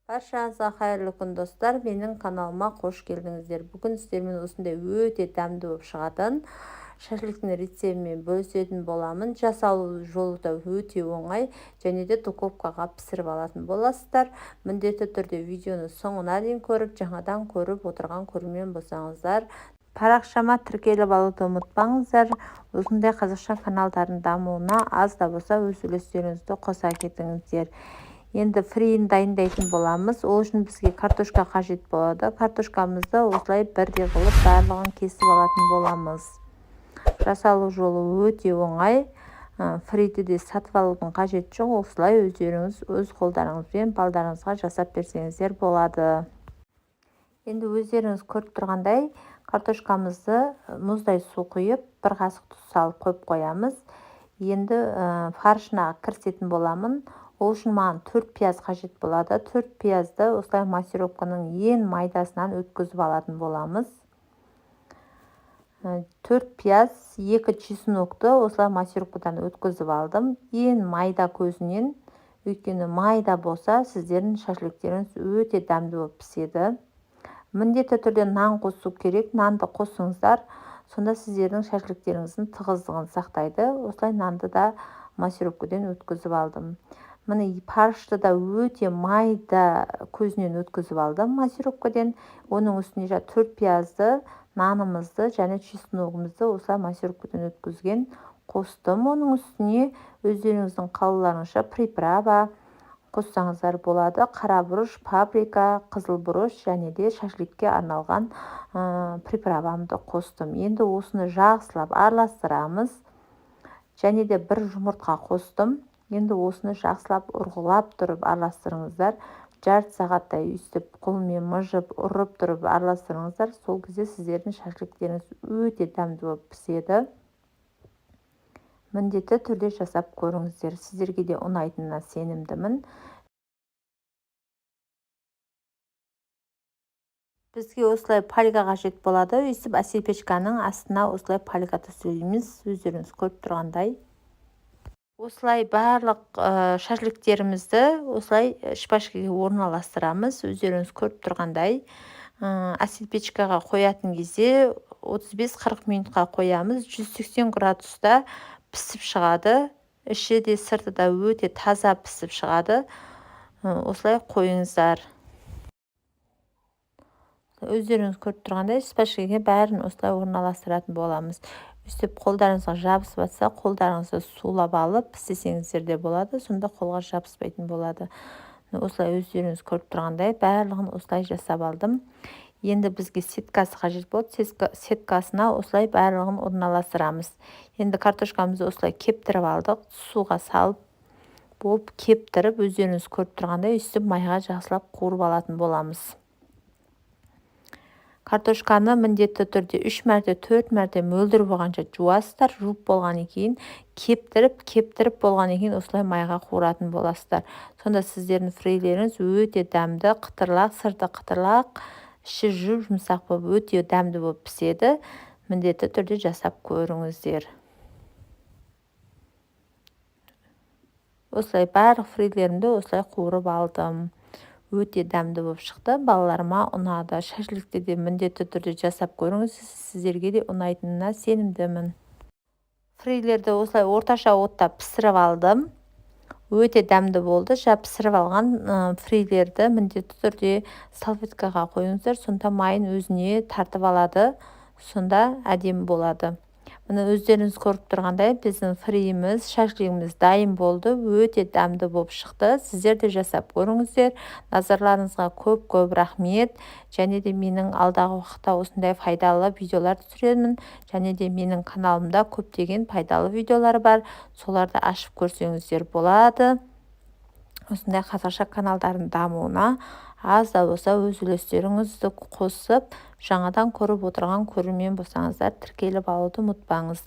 Баршаңызға қайырлы күн достар, менің каналыма қош келдіңіздер. Бүгін сіздермен осындай өте дәмді болып шығатын шашлықтың рецептімен бөлісетін боламын. Жасалу жолы да өте оңай, және де духовкаға пісіріп алатын боласыздар. Міндетті түрде видеоны соңына дейін көріп, жаңадан көріп отырған көрермен болсаңыздар, парақшама тіркеліп алуды ұмытпаңыздар. Осындай қазақша каналдардың дамуына аз да болса өз үлестеріңізді қоса кетіңіздер. Енді фриін дайындайтын боламыз. Ол үшін бізге картошка қажет болады. Картошкамызды осылай бірдей қылып барлығын кесіп алатын боламыз. Жасалу жолы өте оңай. Фриді де сатып алудың қажет жоқ. Осылай өздеріңіз өз қолдарыңызбен балдарыңызға жасап берсеңіздер болады. Енді өздеріңіз көріп тұрғандай, картошкамызды мұздай су құйып, бір қасық тұз салып қойып қоямыз. Енді фаршына кірісетін боламын. Ол үшін маған 4 пияз қажет болады. 4 пиязды осылай массировканың ең майдасынан өткізіп алатын боламыз. 4 пияз, 2 чеснокты осылай массировкадан өткізіп алдым. Ең майда көзінен, өйткені майда болса, сіздердің шашлыктеріңіз өте дәмді болып піседі. Міндетті түрде нан қосу керек. Нанды қосыңыздар, сонда сіздердің шашлыктеріңіздің тығыздығын сақтайды. Осылай нанды да массировкадан өткізіп алдым. Міне фаршты да өте майда көзінен өткізіп алдым массировкадан. Оның үстіне 4 пиязды, нанымызды және чесногымызды осылай массировкадан өткізген қостым. Оның үстіне өздеріңіздің қалауларыңызша приправа қоссаңыздар болады. Қара бұрыш, паприка, қызыл бұрыш және де шашликке арналған приправамды қостым. Енді осыны жақсылап араластырамыз. Және де бір жұмыртқа қостым. Енді осыны жақсылап ұрғылап тұрып араластырыңыздар. Жарты сағаттай өйстіп қолмен мыжып, ұрып тұрып араластырыңыздар. Сол кезде сіздердің шашлыктеріңіз өте дәмді болып піседі. Міндетті түрде жасап көріңіздер. Сіздерге де ұнайтынына сенімдімін. Бізге осылай пальга қажет болады. Өйстіп әсел печканың астына осылай пальга төсейміз. Өздеріңіз көріп тұрғандай. Осылай барлық шашлыктерімізді осылай шпажкаға орналастырамыз. Өздеріңіз көріп тұрғандай. Әсел печкаға қоятын кезде 35-40 минутқа қоямыз. 180 градуста пісіп шығады. Іші де сырты да өте таза пісіп шығады. Осылай қойыңыздар. Өздеріңіз көріп тұрғандай шпажкаға бәрін осылай орналастыратын боламыз. Өстіп қолдарыңызға жабысып жатса, қолдарыңызды сулап алып істесеңіздер де болады. Сонда қолға жабыспайтын болады. Осылай өздеріңіз көріп тұрғандай барлығын осылай жасап алдым. Енді бізге сеткасы қажет болды. Сеткасына осылай барлығын орналастырамыз. Енді картошкамызды осылай кептіріп алдық. Суға салып болып кептіріп, өздеріңіз көріп тұрғандай үстіп майға жақсылап қуырып алатын боламыз. Картошканы міндетті түрде 3 мәрте, 4 мәрте мөлдір болғанша жуасыздар. Жуып болғаннан кейін кептіріп болғаннан кейін осылай майға қуыратын боласыздар. Сонда сіздердің фрилеріңіз өте дәмді, қытырлақ, сырты қытырлақ, іші жұмсақ болып өте дәмді болып піседі. Міндетті түрде жасап көріңіздер. Осылай барлық фрилерімді осылай қуырып алдым. Өте дәмді болып шықты. Балаларыма ұнады. Шашлыкты де міндетті түрде жасап көріңіз. Сіздерге де ұнайтынына сенімдімін. Фрилерді осылай орташа отта пісіріп алдым. Өте дәмді болды. Пісіріп алған фрилерді міндетті түрде салфеткаға қойыңыздар. Сонда майын өзіне тартып алады. Сонда әдемі болады. Міне өздеріңіз көріп тұрғандай біздің фриіміз, шашлығымыз дайын болды. Өте дәмді болып шықты. Сіздер де жасап көріңіздер. Назарларыңызға көп рахмет. Және де менің алдағы уақытта осындай пайдалы видеолар түсіремін. Және де менің каналымда көптеген пайдалы видеолар бар. Соларды ашып көрсеңіздер болады. Осындай қазақша каналдардың дамуына аз да болса өз үлестеріңізді қосып, жаңадан көріп отырған көрермен болсаңыздар тіркеліп алуды ұмытпаңыздар.